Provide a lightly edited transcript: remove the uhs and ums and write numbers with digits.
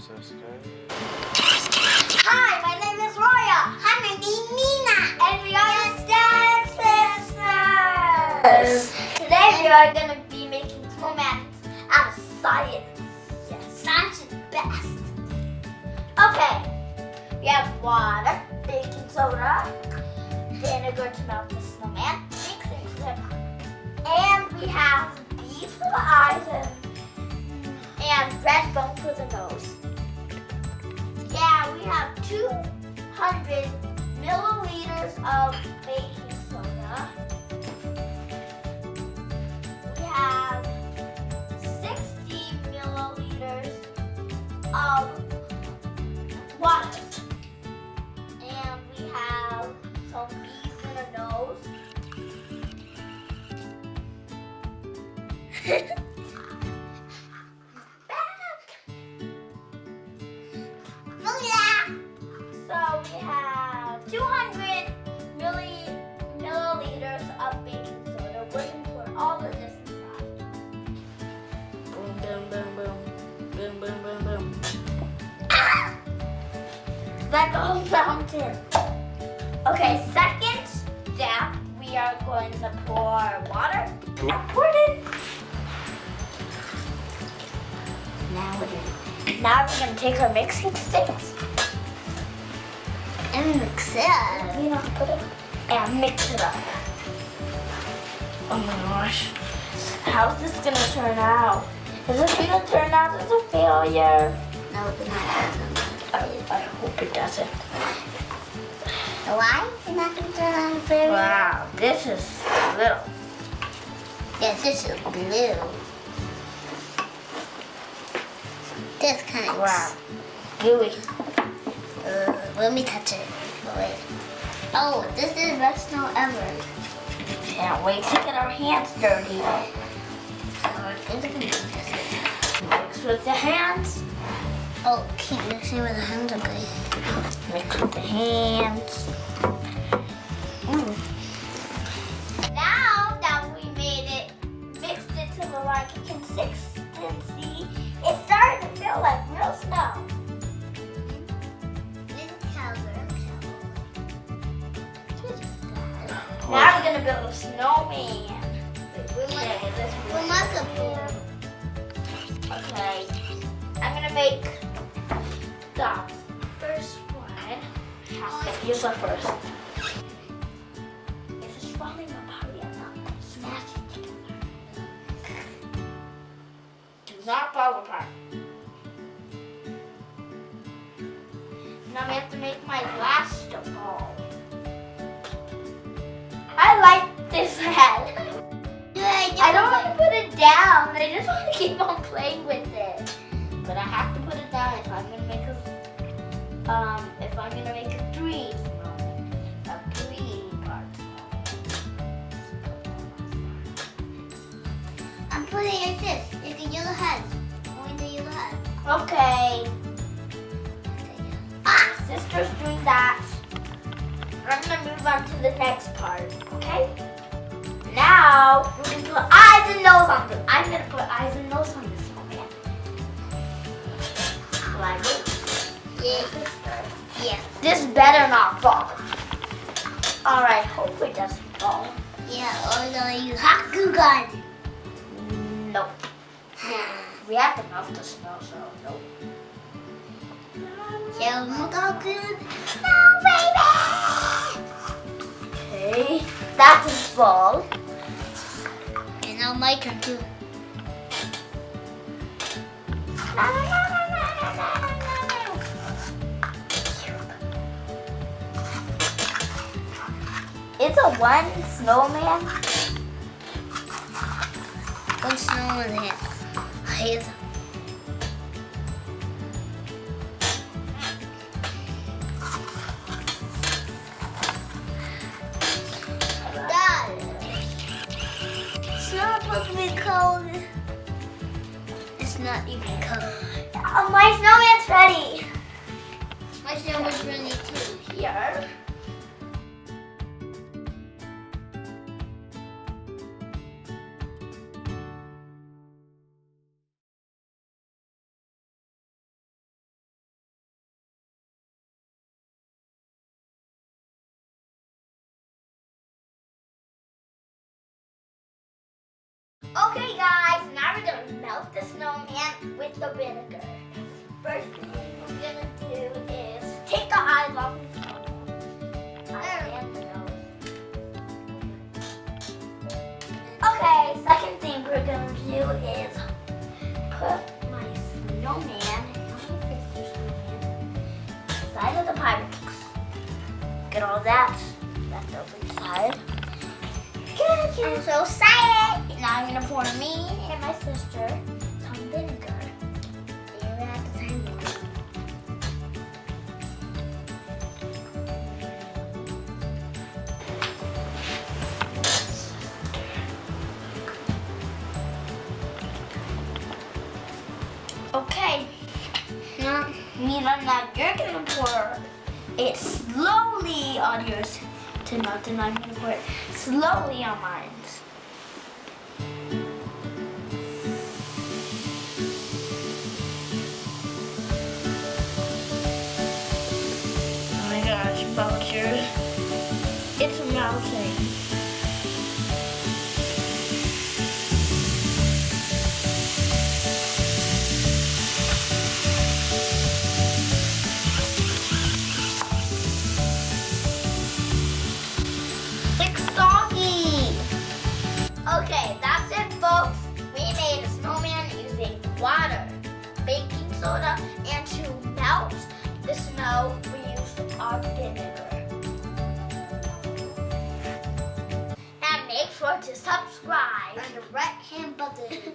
sister. Hi, my name is Roya. Hi, my name is Nina. And we are the STEM sisters. Today we are going to be making snowman out of science. Yes, science is best. Okay, we have water, baking soda, vinegar to melt the snowman, mixing slip, and we have beads for the eyes and red bone for the nose. Yeah, we have 200 milliliters of baking soda. We have 60 milliliters of water. And we have some beads in the nose. So we have 200 milliliters of baking soda. We're going to pour all of this inside. Boom, boom, boom, boom. Boom, boom, boom, boom. Ah! Like a whole fountain. Okay, second step, we are going to pour water. Pour it in. Now we're going to take our mixing sticks. And mix it up. You know, put it and mix it up. Oh my gosh. How's this gonna turn out? Is this gonna turn out as a failure? No, it's not. I hope it doesn't. Why? It's not gonna turn out as a failure. Wow, this is little. Yes, this is blue. This kind of gooey. Let me touch it. Wait. Oh, this is the best snow ever. Can't wait to get our hands dirty. So we're going to do this. Mix with the hands. Oh, keep mixing with the hands, okay. Mix with the hands. Now that we made it, mixed it to the right consistency, it's starting to feel like real snow. Now we're gonna build a snowman. We must have. Okay, I'm gonna make the first one. Use the first. If it's falling apart, I'm not gonna smash it together. Do not fall apart. Now we have to make my last ball. I like this head. I don't want to put it down. I just want to keep on playing with it. But I have to put it down if I'm gonna make a tree. A tree part. I'm putting it like this. It's a yellow head. Only the yellow head. Okay. Sister's doing that. I'm gonna move on to the next part, okay? Now, we're gonna put eyes and nose on them. I'm gonna put eyes and nose on this snowman. Like it? Yeah. Yeah. This better not fall. Alright, hope it doesn't fall. Yeah, or no, you hot glue gun. Nope. We have to melt the snow, so nope. Yeah, look how good. No, baby! Okay, that is full. And now my turn too. No. It's a one snowman. One snowman here. Cold. It's not even cold. Oh, my snowman's ready. My snowman's ready too. Here. Okay guys, now we're gonna melt the snowman with the vinegar. First thing we're gonna do is take the eyes off the snowman. And the nose. Okay, second thing we're gonna do is put my snowman, inside of the pirate box. Get all that left over inside. I'm so excited! Now I'm gonna pour me and my sister some vinegar. Leave it at the time. Okay. Now you're gonna pour it slowly on yours to melt, and I'm gonna pour it slowly on mine. Oh my gosh, Belcher. It's melting. Okay, that's it, folks. We made a snowman using water, baking soda, and to melt the snow, we used our vinegar. And make sure to subscribe and the right hand button.